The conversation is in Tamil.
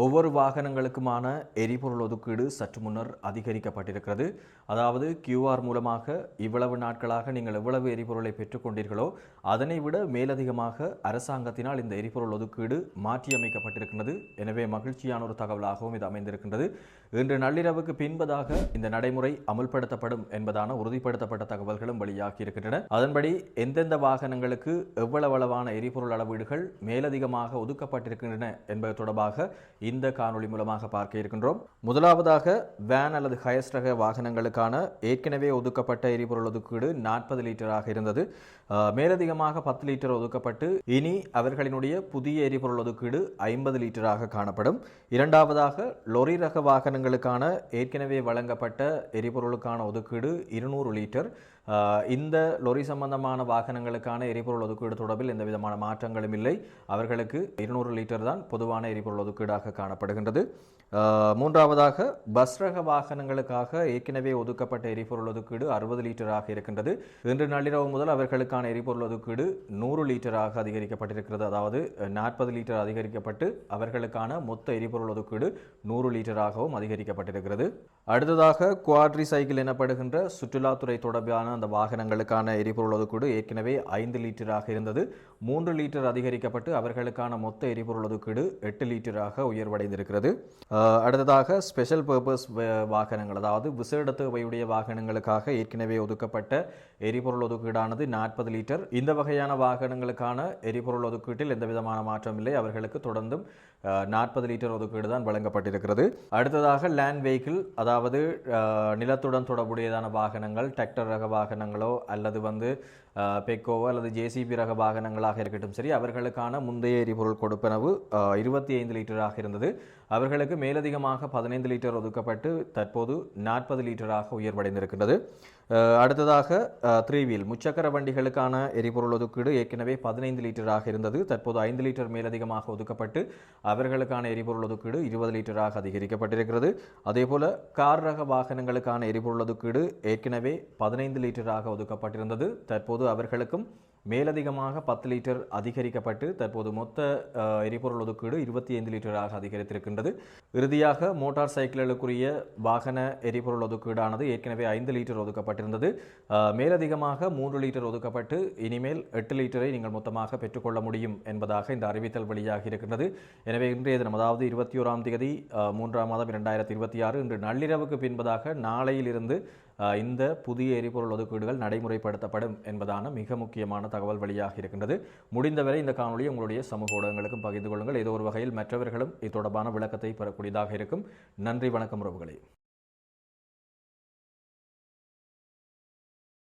ஒவ்வொரு வாகனங்களுக்குமான எரிபொருள் ஒதுக்கீடு சற்று முன்னர் அதிகரிக்கப்பட்டிருக்கிறது. அதாவது QR மூலமாக இவ்வளவு நாட்களாக நீங்கள் எவ்வளவு எரிபொருளை பெற்றுக்கொண்டீர்களோ அதனை விட மேலதிகமாக அரசாங்கத்தினால் இந்த எரிபொருள் ஒதுக்கீடு மாற்றியமைக்கப்பட்டிருக்கிறது. எனவே மகிழ்ச்சியான ஒரு தகவலாகவும் இது அமைந்திருக்கின்றது. இன்று நள்ளிரவுக்கு பின்பதாக இந்த நடைமுறை அமுல்படுத்தப்படும் என்பதான உறுதிப்படுத்தப்பட்ட தகவல்களும் வெளியாகி இருக்கின்றன. அதன்படி எந்தெந்த வாகனங்களுக்கு எவ்வளவான எரிபொருள் அளவீடுகள் மேலதிகமாக ஒதுக்கப்பட்டிருக்கின்றன என்பது தொடர்பாக இந்த காணொளி மூலமாக பார்க்க இருக்கின்றோம். முதலாவதாக வேன் அல்லது ஹயர்ஸ் ரக வாகனங்களுக்கான ஏற்கனவே ஒதுக்கப்பட்ட எரிபொருள் ஒதுக்கீடு 40 லிட்டராக இருந்தது. மேலதிகமாக 10 லிட்டர் ஒதுக்கப்பட்டு இனி அவர்களினுடைய புதிய எரிபொருள் ஒதுக்கீடு 50 லிட்டராக காணப்படும். இரண்டாவதாக லொரி ரக வாகனங்களுக்கான ஏற்கனவே வழங்கப்பட்ட எரிபொருளுக்கான ஒதுக்கீடு 200 லிட்டர். இந்த லொரி சம்பந்தமான வாகனங்களுக்கான எரிபொருள் ஒதுக்கீடு தொடர்பில் எந்த விதமான மாற்றங்களும் இல்லை. அவர்களுக்கு 200 லிட்டர் தான் பொதுவான எரிபொருள் ஒதுக்கீடாக காணப்படுகின்றது. மூன்றாவதாக பஸ் ரக வாகனங்களுக்காக ஏற்கனவே ஒதுக்கப்பட்ட எரிபொருள் ஒதுக்கீடு 60 லிட்டராக இருக்கின்றது. இன்று நள்ளிரவு முதல் அவர்களுக்கான எரிபொருள் ஒதுக்கீடு 100 லிட்டராக அதிகரிக்கப்பட்டிருக்கிறது. அதாவது 40 லிட்டர் அதிகரிக்கப்பட்டு அவர்களுக்கான மொத்த எரிபொருள் ஒதுக்கீடு 100 லிட்டராகவும் அதிகரிக்கப்பட்டிருக்கிறது. அடுத்ததாக குவாட்ரி சைக்கிள் எனப்படுகின்ற சுற்றுலாத்துறை தொடர்பான அந்த வாகனங்களுக்கான எரிபொருள் ஒதுக்கீடு ஏற்கனவே 5 லிட்டராக இருந்தது. 3 லிட்டர் அதிகரிக்கப்பட்டு அவர்களுக்கான மொத்த எரிபொருள் ஒதுக்கீடு 8 லிட்டராக உயர்வடைந்திருக்கிறது. அடுத்ததாக ஸ்பெஷல் பர்பஸ் வாகனங்கள், அதாவது விசேட தேவையுடைய வாகனங்களுக்காக ஏற்கனவே ஒதுக்கப்பட்ட எரிபொருள் ஒதுக்கீடானது 40 லிட்டர். இந்த வகையான வாகனங்களுக்கான எரிபொருள் ஒதுக்கீட்டில் எந்த விதமான மாற்றம் இல்லை. அவர்களுக்கு தொடர்ந்தும் 40 லிட்டர் ஒதுக்கீடு தான் வழங்கப்பட்டிருக்கிறது. அடுத்ததாக லேண்ட் வெஹிக்கிள், அதாவது நிலத்துடன் தொடர்புடையதான வாகனங்கள், டிராக்டர் ரக வாகனங்களோ அல்லது பெக்கோவோ அல்லது ஜேசிபி ரக வாகனங்களாக இருக்கட்டும் சரி, அவர்களுக்கான முந்தைய எரிபொருள் கொடுப்பனவு 25 லிட்டராக இருந்தது. அவர்களுக்கு மேலதிகமாக 15 லிட்டர் ஒதுக்கப்பட்டு தற்போது 40 லிட்டராக உயர்வடைந்திருக்கின்றது. அடுத்ததாக 3 வீல் முச்சக்கர வண்டிகளுக்கான எரிபொருள் ஒதுக்கீடு ஏற்கனவே 15 லிட்டராக இருந்தது. தற்போது 5 லிட்டர் மேலதிகமாக ஒதுக்கப்பட்டு அவர்களுக்கான எரிபொருள் ஒதுக்கீடு 20 லிட்டராக அதிகரிக்கப்பட்டிருக்கிறது. அதேபோல கார் ரக வாகனங்களுக்கான எரிபொருள் ஒதுக்கீடு ஏற்கனவே 15 லிட்டராக ஒதுக்கப்பட்டிருந்தது. தற்போது அவர்களுக்கும் மேலதிகமாக 10 லிட்டர் அதிகரிக்கப்பட்டு தற்போது மொத்த எரிபொருள் ஒதுக்கீடு 25 லிட்டராக அதிகரித்திருக்கின்றது. இறுதியாக மோட்டார் சைக்கிள்களுக்குரிய வாகன எரிபொருள் ஒதுக்கீடானது ஏற்கனவே 5 லிட்டர் ஒதுக்கப்பட்டிருந்தது. மேலதிகமாக 3 லிட்டர் ஒதுக்கப்பட்டு இனிமேல் 8 லிட்டரை நீங்கள் மொத்தமாக பெற்றுக்கொள்ள முடியும் என்பதாக இந்த அறிவித்தல் வெளியாகி இருக்கின்றது. எனவே இன்றைய தினம், அதாவது 21ஆம் தேதி 3ஆம் மாதம் 2026 இன்று நள்ளிரவுக்கு பின்பதாக நாளையிலிருந்து இந்த புதிய எரிபொருள் ஒதுக்கீடுகள் நடைமுறைப்படுத்தப்படும் என்பதான மிக முக்கியமான தகவல் வெளியாக இருக்கின்றது. முடிந்தவரை இந்த காணொலியை உங்களுடைய சமூக ஊடகங்களுக்கும் பகிர்ந்து கொள்ளுங்கள். ஏதோ ஒரு வகையில் மற்றவர்களும் இது தொடர்பான விளக்கத்தை பெறக்கூடியதாக இருக்கும். நன்றி, வணக்கம் உறவுகளே.